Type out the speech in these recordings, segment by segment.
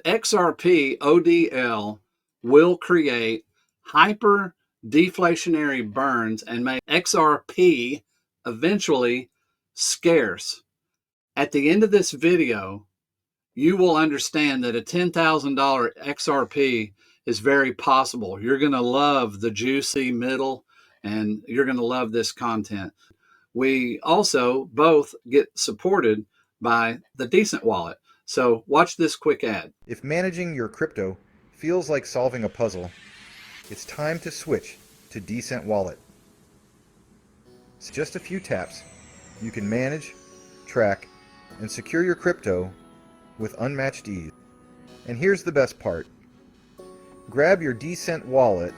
XRP ODL will create hyper deflationary burns and make XRP eventually scarce. At the end of this video, you will understand that a $10,000 XRP is very possible. You're going to love the juicy middle, and you're going to love this content. We also both get supported by the Decent Wallet. So watch this quick ad. If managing your crypto feels like solving a puzzle, it's time to switch to Decent Wallet. It's just a few taps. You can manage, track, and secure your crypto with unmatched ease. And here's the best part. Grab your Decent Wallet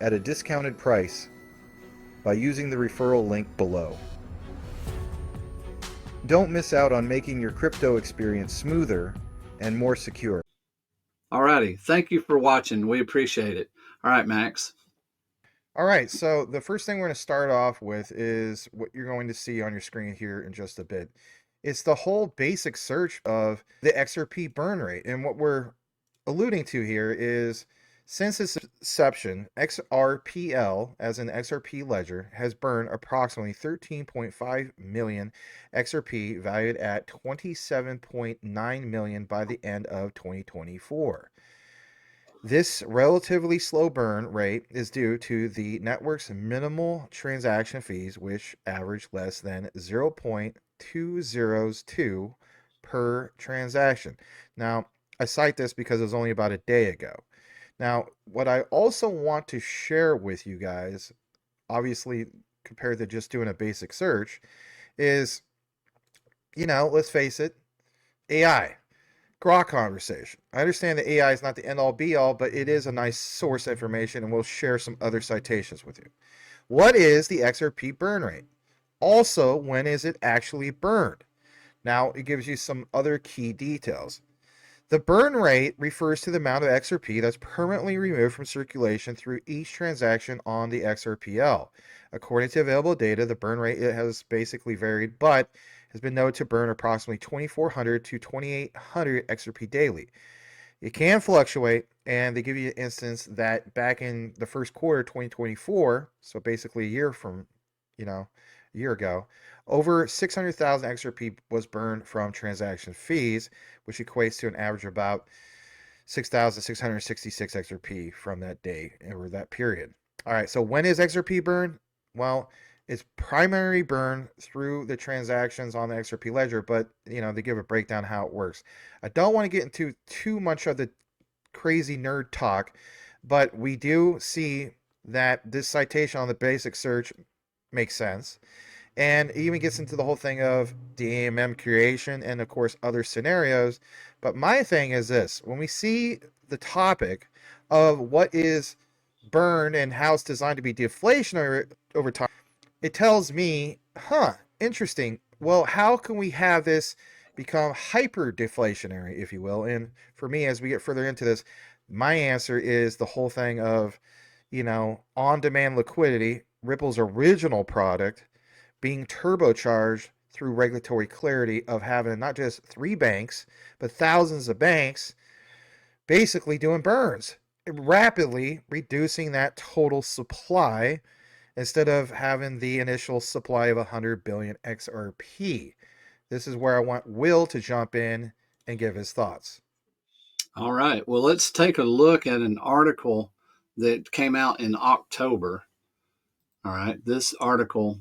at a discounted price by using the referral link below. Don't miss out on making your crypto experience smoother and more secure. Alrighty, thank you for watching. We appreciate it. All right, Max. All right, so the first thing we're going to start off with is what you're going to see on your screen here in just a bit. It's the whole basic search of the XRP burn rate. And what we're alluding to here is, since its inception, XRPL, as an XRP ledger, has burned approximately 13.5 million XRP, valued at 27.9 million by the end of 2024. This relatively slow burn rate is due to the network's minimal transaction fees, which average less than 0.202 per transaction. Now, I cite this because it was only about a day ago. Now, what I also want to share with you guys, obviously compared to just doing a basic search, is, let's face it, AI. Grok conversation. I understand that AI is not the end-all be-all, but it is a nice source of information, and we'll share some other citations with you. What is the XRP burn rate? Also, when is it actually burned? Now, it gives you some other key details. The burn rate refers to the amount of XRP that's permanently removed from circulation through each transaction on the XRPL. According to available data, the burn rate has basically varied, but has been known to burn approximately 2,400 to 2,800 XRP daily. It can fluctuate, and they give you an instance that back in the first quarter 2024, so basically a year ago, over 600,000 XRP was burned from transaction fees, which equates to an average of about 6,666 XRP from that day or that period. All right, so when is XRP burned? Well, it's primary burn through the transactions on the XRP ledger, but they give a breakdown how it works. I don't want to get into too much of the crazy nerd talk, but we do see that this citation on the basic search makes sense. And it even gets into the whole thing of DMM creation and, of course, other scenarios. But my thing is this. When we see the topic of what is burned and how it's designed to be deflationary over time, it tells me, interesting. Well, how can we have this become hyper deflationary, if you will? And for me, as we get further into this, my answer is the whole thing of, on-demand liquidity, Ripple's original product, being turbocharged through regulatory clarity of having not just 3 banks, but thousands of banks basically doing burns, rapidly reducing that total supply instead of having the initial supply of 100 billion XRP. This is where I want Will to jump in and give his thoughts. All right. Well, let's take a look at an article that came out in October. All right. This article,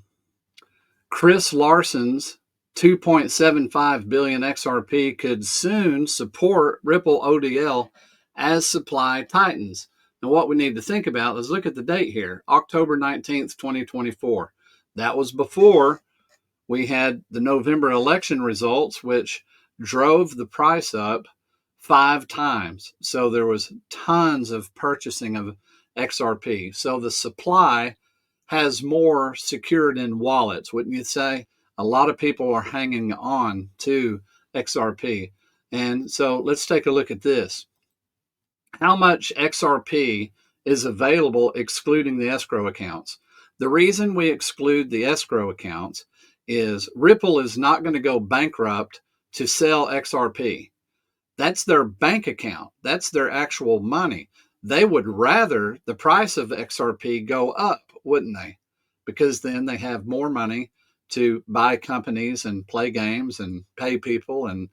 Chris Larson's 2.75 billion XRP could soon support Ripple ODL as supply tightens. Now, what we need to think about is look at the date here, October 19th, 2024. That was before we had the November election results, which drove the price up 5 times. So there was tons of purchasing of XRP. So the supply has more secured in wallets, wouldn't you say? A lot of people are hanging on to XRP. And so let's take a look at this. How much XRP is available excluding the escrow accounts? The reason we exclude the escrow accounts is Ripple is not going to go bankrupt to sell XRP. That's their bank account. That's their actual money. They would rather the price of XRP go up, wouldn't they? Because then they have more money to buy companies and play games and pay people, and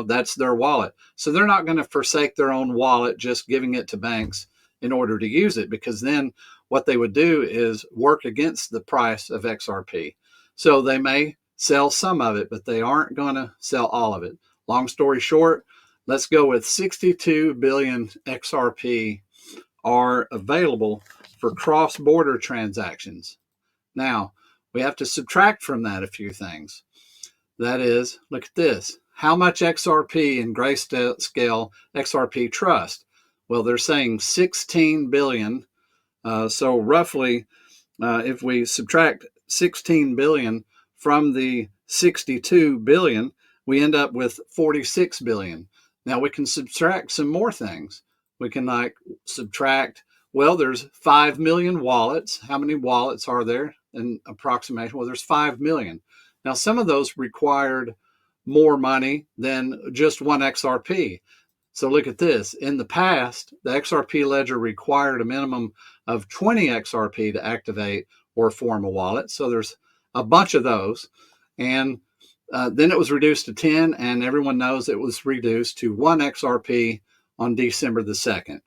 that's their wallet. So they're not going to forsake their own wallet just giving it to banks in order to use it, because then what they would do is work against the price of XRP. So they may sell some of it, but they aren't going to sell all of it. Long story short, let's go with 62 billion XRP are available for cross-border transactions. Now, we have to subtract from that a few things. That is, look at this. How much XRP in grayscale XRP trust? Well, they're saying 16 billion. So roughly, if we subtract 16 billion from the 62 billion, we end up with 46 billion. Now we can subtract some more things. We can subtract, well, there's 5 million wallets. How many wallets are there in approximation? Well, there's 5 million. Now, some of those required more money than just one XRP. So look at this. In the past, the XRP ledger required a minimum of 20 XRP to activate or form a wallet. So there's a bunch of those. And then it was reduced to 10, and everyone knows it was reduced to 1 XRP on December the 2nd.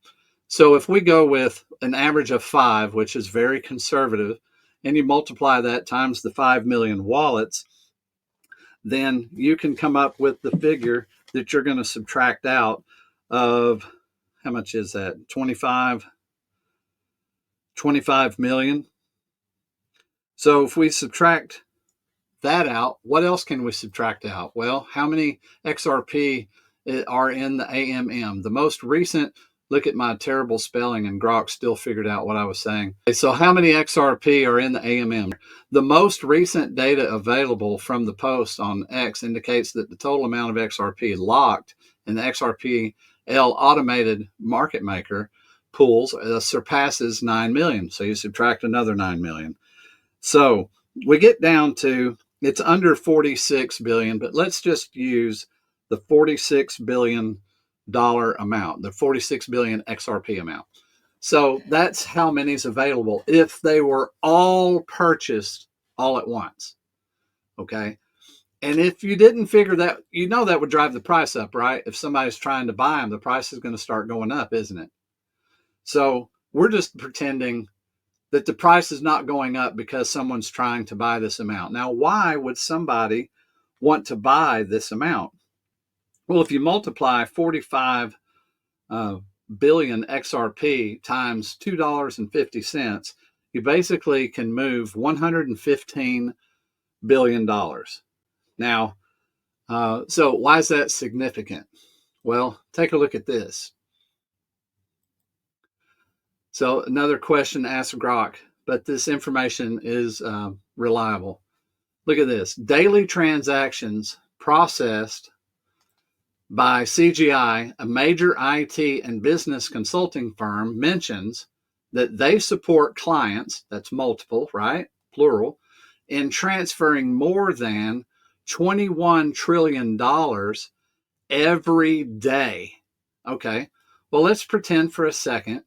So if we go with an average of 5, which is very conservative, and you multiply that times the 5 million wallets, then you can come up with the figure that you're going to subtract out of, how much is that? 25 million. So if we subtract that out, what else can we subtract out? Well, how many XRP are in the AMM? The most recent, look at my terrible spelling, and Grok still figured out what I was saying. Okay, so how many XRP are in the AMM? The most recent data available from the post on X indicates that the total amount of XRP locked in the XRP automated market maker pools surpasses 9 million. So you subtract another 9 million. So we get down to, it's under 46 billion, but let's just use the $46 billion amount, the 46 billion XRP amount. So that's how many is available if they were all purchased all at once. Okay. And if you didn't figure that, that would drive the price up, right? If somebody's trying to buy them, the price is going to start going up, isn't it? So we're just pretending that the price is not going up because someone's trying to buy this amount. Now, why would somebody want to buy this amount? Well, if you multiply 45 billion XRP times $2.50, you basically can move $115 billion. Now, so why is that significant? Well, take a look at this. So another question asked Grok, but this information is reliable. Look at this. Daily transactions processed by CGI, a major IT and business consulting firm, mentions that they support clients, that's multiple, right? Plural, in transferring more than $21 trillion every day. Okay, well, let's pretend for a second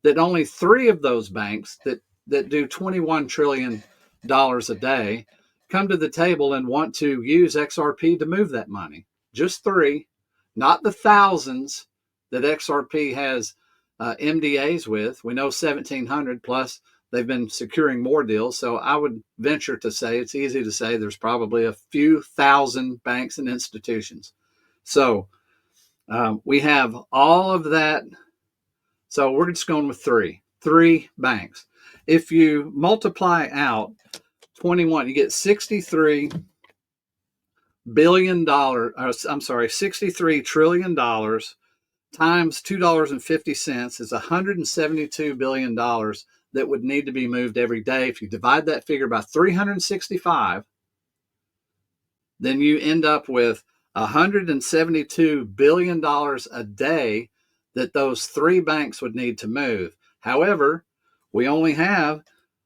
that only 3 of those banks that do $21 trillion a day come to the table and want to use XRP to move that money. Just 3, not the thousands that XRP has MDAs with. We know 1,700 plus they've been securing more deals. So I would venture to say, it's easy to say, there's probably a few thousand banks and institutions. So we have all of that. So we're just going with 3 banks. If you multiply out 21, you get $63 trillion times $2.50 is $172 billion that would need to be moved every day. If you divide that figure by 365, then you end up with $172 billion a day that those 3 banks would need to move. However, we only have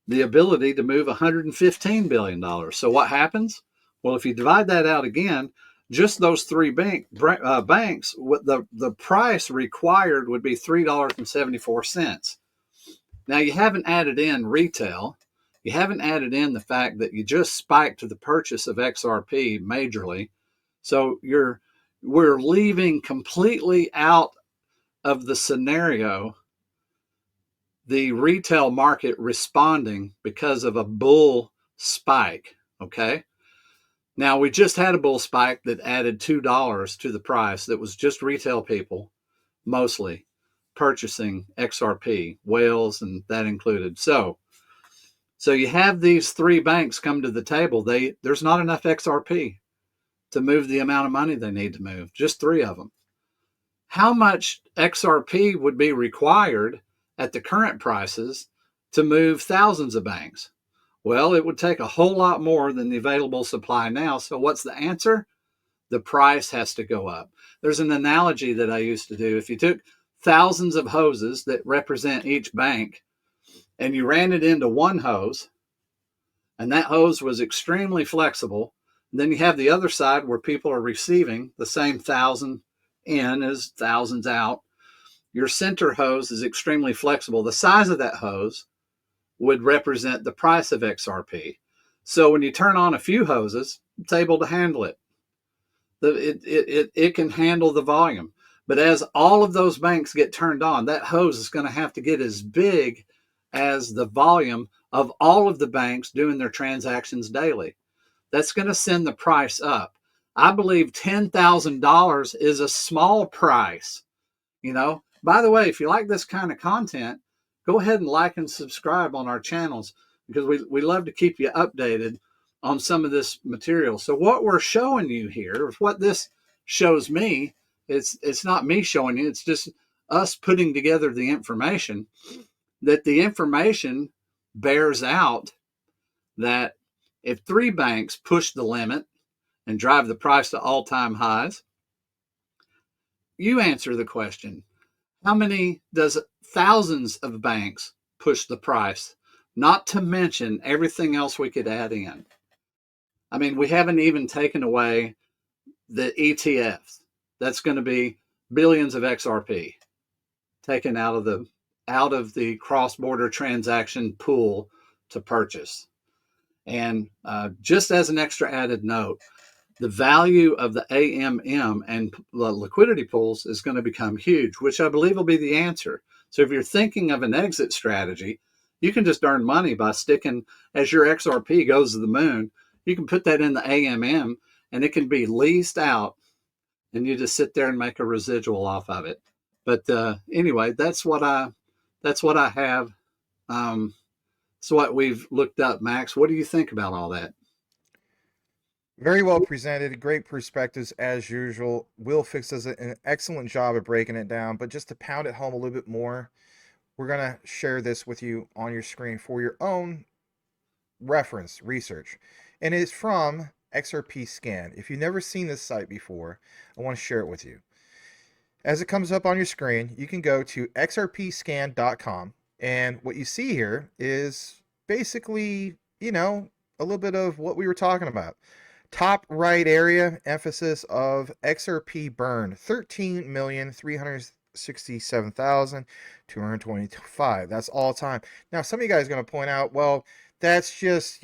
the ability to move $115 billion. So what happens? Well, if you divide that out again, just those three banks, what the price required would be $3.74. Now you haven't added in retail. You haven't added in the fact that you just spiked the purchase of XRP majorly. So we're leaving completely out of the scenario the retail market responding because of a bull spike. Okay. Now we just had a bull spike that added $2 to the price. That was just retail people mostly purchasing XRP, whales, and that included. So you have these three banks come to the table. There's not enough XRP to move the amount of money they need to move. Just three of them. How much XRP would be required at the current prices to move thousands of banks? Well, it would take a whole lot more than the available supply now. So what's the answer? The price has to go up. There's an analogy that I used to do. If you took thousands of hoses that represent each bank and you ran it into one hose, and that hose was extremely flexible, then you have the other side where people are receiving the same 1,000 in as thousands out. Your center hose is extremely flexible. The size of that hose would represent the price of XRP. So when you turn on a few hoses, it's able to handle it. It can handle the volume. But as all of those banks get turned on, that hose is going to have to get as big as the volume of all of the banks doing their transactions daily. That's going to send the price up. I believe $10,000 is a small price. By the way, if you like this kind of content, go ahead and like and subscribe on our channels, because we love to keep you updated on some of this material. So what we're showing you here, what this shows me, it's not me showing you, it's just us putting together the information, that the information bears out that if three banks push the limit and drive the price to all-time highs, you answer the question, how many does thousands of banks push the price? Not to mention everything else we could add in. I mean, we haven't even taken away the ETFs. That's going to be billions of XRP taken out of the cross-border transaction pool to purchase. And just as an extra added note, the value of the AMM and the liquidity pools is going to become huge, which I believe will be the answer. So if you're thinking of an exit strategy, you can just earn money by sticking, as your XRP goes to the moon, you can put that in the AMM and it can be leased out and you just sit there and make a residual off of it. But anyway, that's what I have. It's what we've looked up. Max, what do you think about all that? Very well presented, great perspectives as usual. Will Fix does an excellent job of breaking it down, but just to pound it home a little bit more, we're going to share this with you on your screen for your own reference research. And it is from XRP Scan. If you've never seen this site before, I want to share it with you. As it comes up on your screen, you can go to xrpscan.com, and what you see here is basically, a little bit of what we were talking about. Top right area, emphasis of XRP burn, 13,367,225. That's all time. Now, some of you guys are going to point out, well, that's just,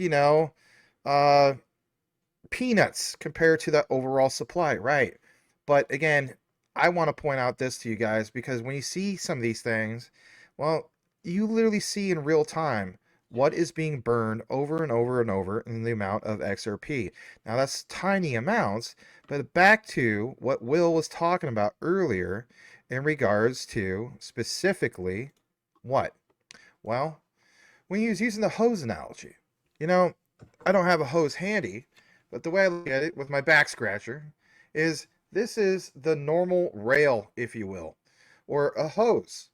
peanuts compared to the overall supply, right? But again, I want to point out this to you guys, because when you see some of these things, well, you literally see in real time what is being burned over and over and over in the amount of XRP. Now, that's tiny amounts, but back to what Will was talking about earlier in regards to specifically what? Well, when he was using the hose analogy, I don't have a hose handy, but the way I look at it with my back scratcher is this is the normal rail, if you will, or a hose.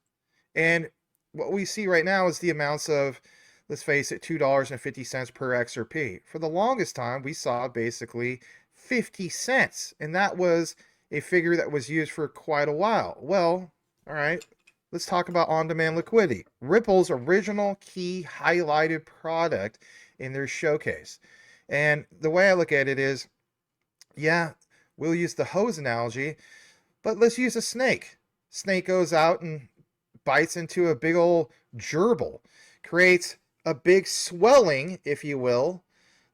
And what we see right now is the amounts of, let's face it, $2.50 per XRP. For the longest time, we saw basically 50 cents, and that was a figure that was used for quite a while. Well, all right, let's talk about on-demand liquidity. Ripple's original key highlighted product in their showcase. And the way I look at it is, yeah, we'll use the hose analogy, but let's use a snake. Snake goes out and bites into a big old gerbil, creates a big swelling, if you will,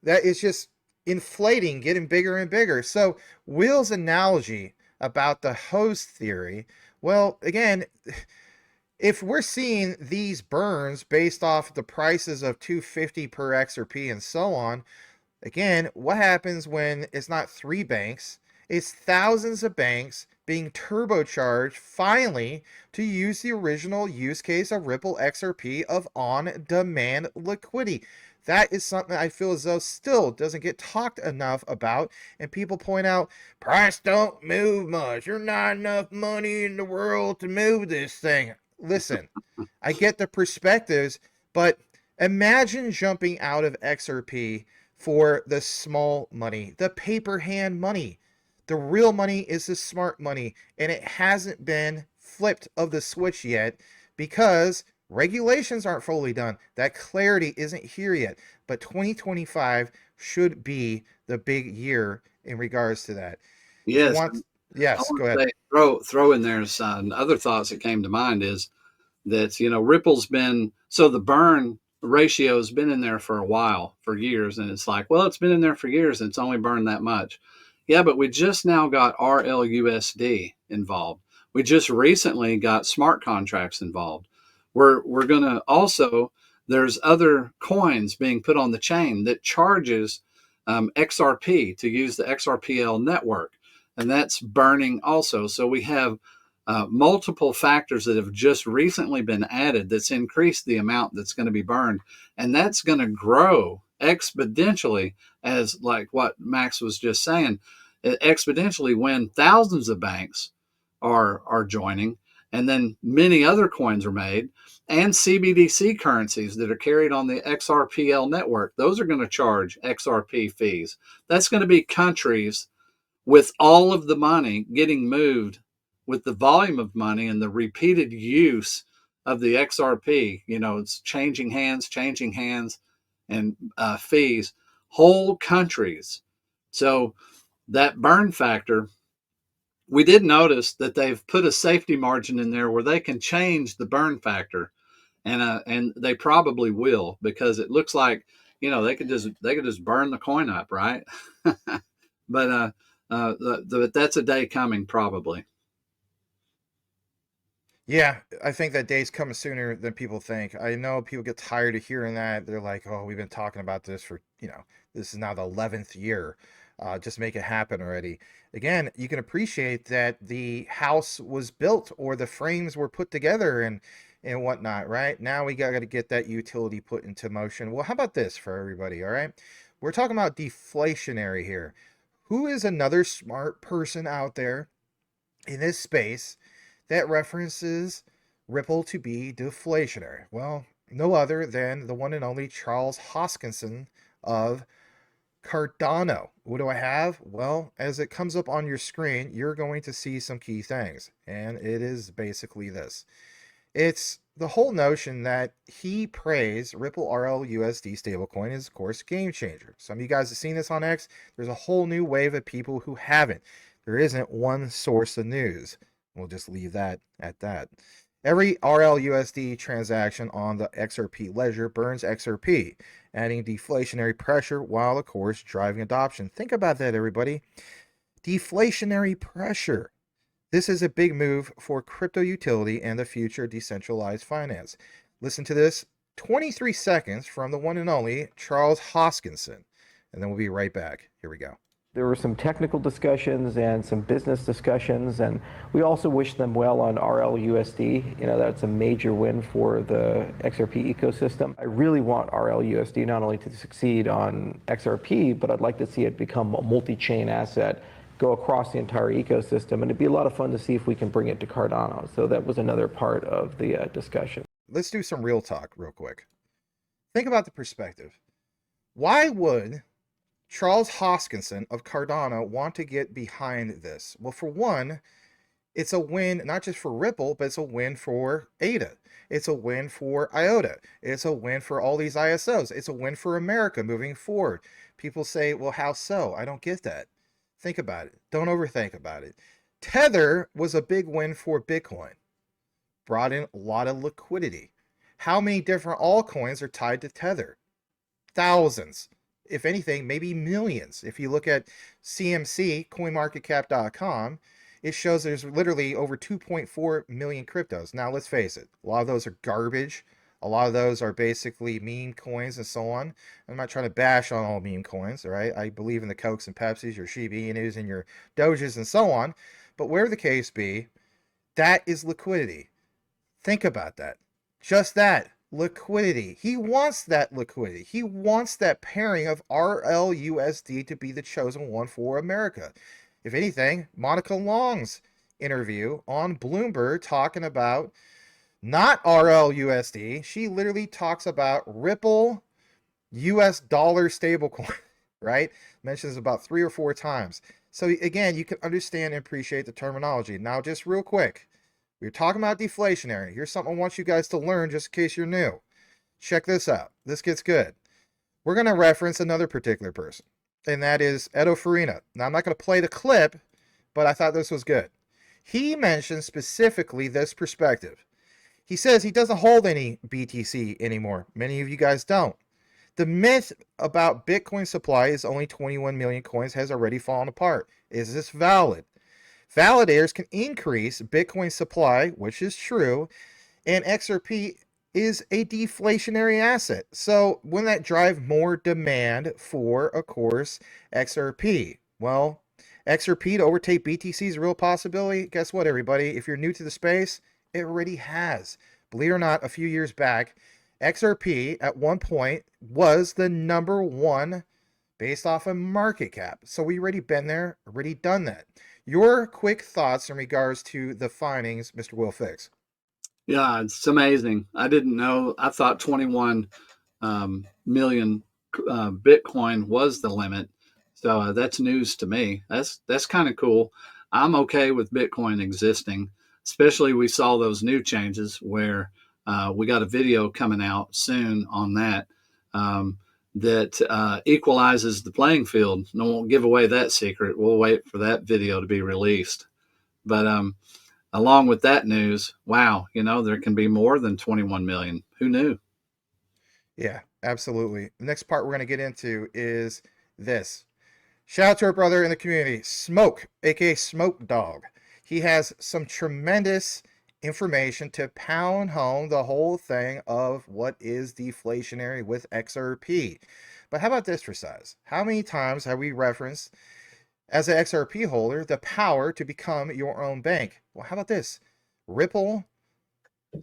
that is just inflating, getting bigger and bigger. So Will's analogy about the hose theory, well, again, if we're seeing these burns based off the prices of 250 per XRP and so on, again, what happens when it's not 3 banks, it's thousands of banks being turbocharged finally to use the original use case of Ripple XRP of on-demand liquidity. That is something I feel as though still doesn't get talked enough about, and people point out, price don't move much. There's not enough money in the world to move this thing. Listen, I get the perspectives, but imagine jumping out of XRP for the small money, the paper hand money. The real money is the smart money, and it hasn't been flipped of the switch yet because regulations aren't fully done. That clarity isn't here yet, but 2025 should be the big year in regards to that. If you Yes. want, I yes, want go ahead. to say, throw in there some other thoughts that came to mind is that, Ripple's been, so the burn ratio has been in there for a while, for years. And it's like, well, it's been in there for years and it's only burned that much. Yeah, but we just now got RLUSD involved. We just recently got smart contracts involved. We're going to also, there's other coins being put on the chain that charges XRP to use the XRPL network. And that's burning also. So we have multiple factors that have just recently been added that's increased the amount that's going to be burned. And that's going to grow exponentially, as like what Max was just saying, exponentially when thousands of banks are joining, and then many other coins are made, and CBDC currencies that are carried on the XRPL network. Those are going to charge XRP fees. That's going to be countries with all of the money getting moved, with the volume of money and the repeated use of the XRP. It's changing hands, and fees, whole countries. So that burn factor, we did notice that they've put a safety margin in there where they can change the burn factor, and they probably will, because it looks like they could just burn the coin up, right? But that's a day coming, probably. Yeah, I think that day's coming sooner than people think. I know people get tired of hearing that. They're like, oh, we've been talking about this for, this is now the 11th year. Just make it happen already. Again, you can appreciate that the house was built or the frames were put together and whatnot, right? Now we got to get that utility put into motion. Well, how about this for everybody, all right? We're talking about deflationary here. Who is another smart person out there in this space that references Ripple to be deflationary? Well, no other than the one and only Charles Hoskinson of Cardano. What do I have? Well, as it comes up on your screen, you're going to see some key things, and it is basically this. It's the whole notion that he praised Ripple RLUSD stablecoin is, of course, game changer. Some of you guys have seen this on X. There's a whole new wave of people who haven't. There isn't one source of news. We'll just leave that at that. Every RLUSD transaction on the XRP ledger burns XRP, adding deflationary pressure while, of course, driving adoption. Think about that, everybody. Deflationary pressure. This is a big move for crypto utility and the future of decentralized finance. Listen to this, 23 seconds from the one and only Charles Hoskinson, and then we'll be right back. Here we go. There were some technical discussions and some business discussions, and we also wish them well on RLUSD. That's a major win for the XRP ecosystem. I really want RLUSD not only to succeed on XRP, but I'd like to see it become a multi-chain asset, go across the entire ecosystem, and it'd be a lot of fun to see if we can bring it to Cardano. So that was another part of the discussion. Let's do some real talk real quick. Think about the perspective. Why would Charles Hoskinson of Cardano want to get behind this? Well, for one, it's a win not just for Ripple, but it's a win for ADA. It's a win for IOTA. It's a win for all these ISOs. It's a win for America moving forward. People say, well, how so? I don't get that. Think about it. Don't overthink about it. Tether was a big win for Bitcoin. Brought in a lot of liquidity. How many different altcoins are tied to Tether? Thousands. If anything, maybe millions. If you look at CMC, coinmarketcap.com, it shows there's literally over 2.4 million cryptos. Now, let's face it, a lot of those are garbage. A lot of those are basically meme coins and so on. I'm not trying to bash on all meme coins, all right? I believe in the Cokes and Pepsis, your Shiba Inus, and your Doges and so on. But wherever the case be, that is liquidity. Think about that. Just that. Liquidity. He wants that liquidity. He wants that pairing of RLUSD to be the chosen one for America. If anything, Monica Long's interview on Bloomberg talking about not RLUSD. She literally talks about Ripple US dollar stablecoin, right? Mentions about 3 or 4 times. So again, you can understand and appreciate the terminology. Now, just real quick, we're talking about deflationary. Here's something I want you guys to learn just in case you're new. Check this out. This gets good. We're going to reference another particular person, and that is Edo Farina. Now, I'm not going to play the clip, but I thought this was good. He mentioned specifically this perspective. He says he doesn't hold any BTC anymore. Many of you guys don't. The myth about Bitcoin supply is only 21 million coins has already fallen apart. Is this valid? Validators can increase Bitcoin supply, which is true, and XRP is a deflationary asset. So wouldn't that drive more demand for, of course, XRP? Well, XRP to overtake BTC is a real possibility. Guess what, everybody? If you're new to the space, it already has. Believe it or not, a few years back, XRP at one point was the #1 based off of market cap. So we already been there, already done that. Your quick thoughts in regards to the findings, Mr. Will Fix. Yeah, it's amazing. I didn't know. I thought 21 million Bitcoin was the limit. So that's news to me. That's kind of cool. I'm okay with Bitcoin existing, especially we saw those new changes where we got a video coming out soon on that. That equalizes the playing field. No, won't give away that secret. We'll wait for that video to be released. But along with that news, wow, there can be more than 21 million. Who knew? Yeah, absolutely. The next part we're going to get into is this. Shout out to our brother in the community, Smoke, aka Smoke Dog. He has some tremendous information to pound home the whole thing of what is deflationary with XRP. But how about this for size? How many times have we referenced, as an XRP holder, the power to become your own bank? Well, how about this? Ripple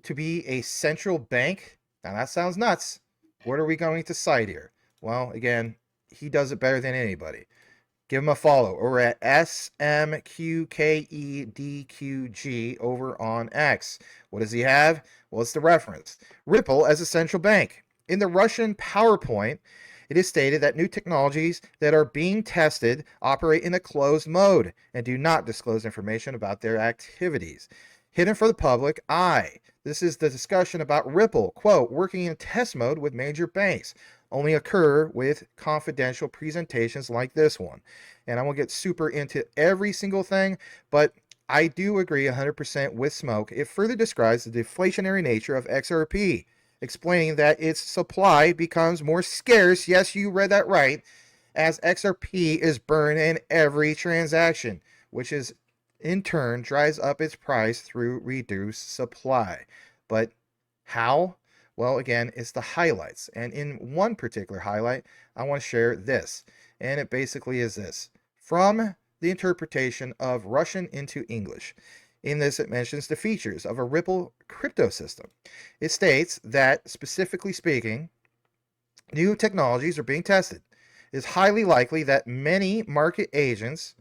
to be a central bank? Now that sounds nuts. What are we going to cite here? Well, again, he does it better than anybody. Give him a follow over at SMQKEDQG over on X. What does he have? Well, it's the reference. Ripple as a central bank. In the Russian PowerPoint, it is stated that new technologies that are being tested operate in a closed mode and do not disclose information about their activities. Hidden for the public eye. This is the discussion about Ripple, quote, working in test mode with major banks. Only occur with confidential presentations like this one. And I won't get super into every single thing, but I do agree 100% with Smoke. It further describes the deflationary nature of XRP, explaining that its supply becomes more scarce, yes, you read that right, as XRP is burned in every transaction, which is in turn drives up its price through reduced supply. But how? Well, again, it's the highlights. And in one particular highlight, I want to share this. And it basically is this. From the interpretation of Russian into English. In this, it mentions the features of a Ripple crypto system. It states that, specifically speaking, new technologies are being tested. It is highly likely that many market agents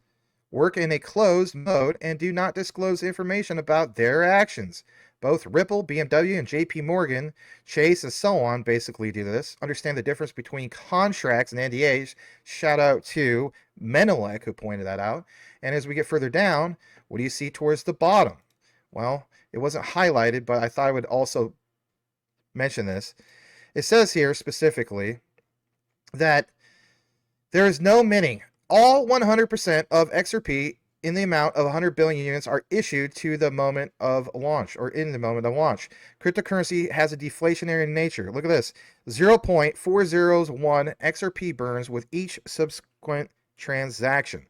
work in a closed mode and do not disclose information about their actions. Both Ripple, BMW, and JP Morgan, Chase, and so on basically do this. Understand the difference between contracts and NDAs. Shout out to Menelek, who pointed that out. And as we get further down, what do you see towards the bottom? Well, it wasn't highlighted, but I thought I would also mention this. It says here specifically that there is no minting all 100% of XRP in the amount of 100 billion units are issued to the moment of launch, or in the moment of launch. Cryptocurrency has a deflationary nature. Look at this. 0.401 XRP burns with each subsequent transaction.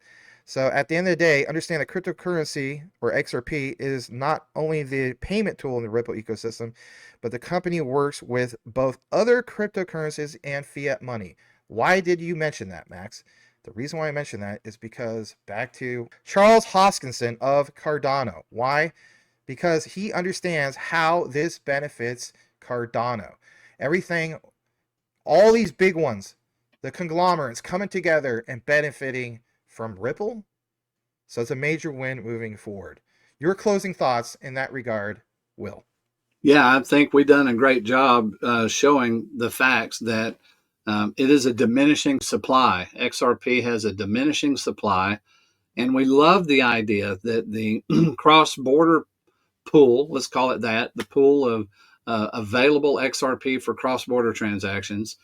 So at the end of the day, understand that cryptocurrency, or XRP, is not only the payment tool in the Ripple ecosystem, but the company works with both other cryptocurrencies and fiat money. Why did you mention that, Max? The reason why I mention that is because back to Charles Hoskinson of Cardano. Why? Because he understands how this benefits Cardano. Everything, all these big ones, the conglomerates coming together and benefiting from Ripple. So it's a major win moving forward. Your closing thoughts in that regard, Will? Yeah, I think we've done a great job showing the facts that it is a diminishing supply. XRP has a diminishing supply, and we love the idea that the cross-border pool, let's call it that, the pool of available XRP for cross-border transactions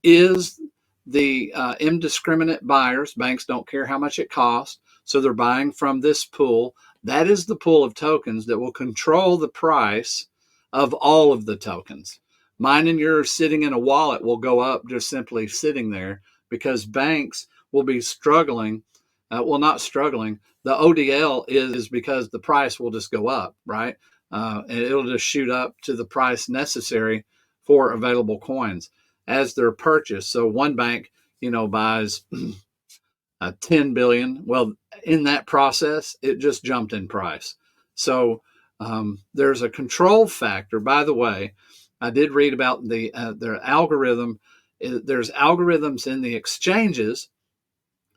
is the indiscriminate buyers. Banks don't care how much it costs, so they're buying from this pool. That is the pool of tokens that will control the price of all of the tokens. Mine and yours sitting in a wallet will go up just simply sitting there because banks will be struggling. Well, not struggling. The ODL is because the price will just go up, right? And it'll just shoot up to the price necessary for available coins as they're purchased. So one bank, buys 10 billion. Well, in that process, it just jumped in price. So there's a control factor. By the way, I did read about their algorithm. There's algorithms in the exchanges.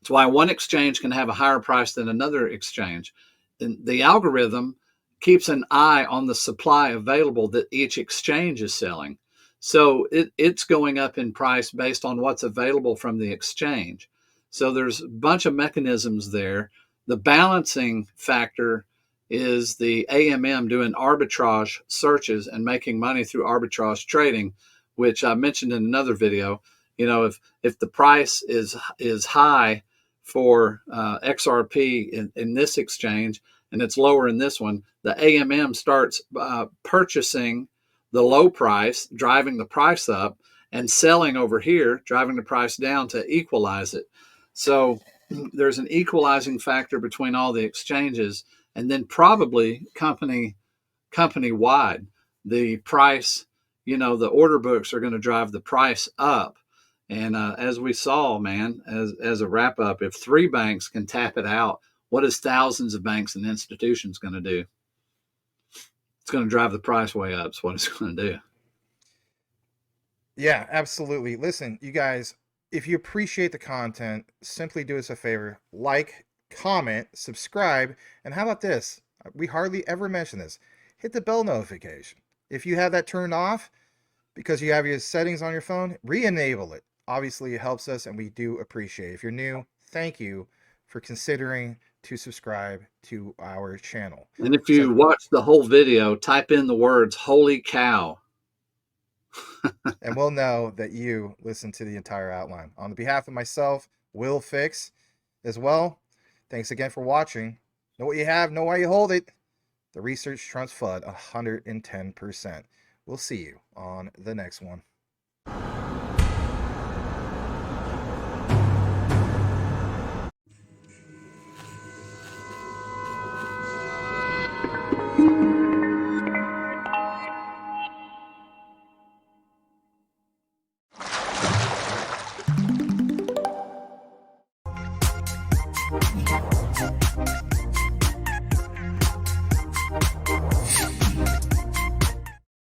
That's why one exchange can have a higher price than another exchange. And the algorithm keeps an eye on the supply available that each exchange is selling. So it's going up in price based on what's available from the exchange. So there's a bunch of mechanisms there. The balancing factor is the AMM doing arbitrage searches and making money through arbitrage trading, which I mentioned in another video. If the price is high for XRP in this exchange and it's lower in this one, the AMM starts purchasing the low price, driving the price up, and selling over here, driving the price down to equalize it. So there's an equalizing factor between all the exchanges, and then probably company-wide, the price, the order books are going to drive the price up. And as we saw, man, as a wrap up, if 3 banks can tap it out, what is thousands of banks and institutions going to do? It's going to drive the price way up. Is what it's going to do. Yeah, absolutely. Listen, you guys, if you appreciate the content, simply do us a favor, like, comment, subscribe, and how about this? We hardly ever mention this. Hit the bell notification. If you have that turned off because you have your settings on your phone, re-enable it. Obviously, it helps us, and we do appreciate it. If you're new, thank you for considering to subscribe to our channel. And if you watch the whole video, type in the words, "Holy cow." And we'll know that you listened to the entire outline. On behalf of myself, Will Fix, as well, thanks again for watching. Know what you have, know why you hold it. The research trumps FUD 110%. We'll see you on the next one.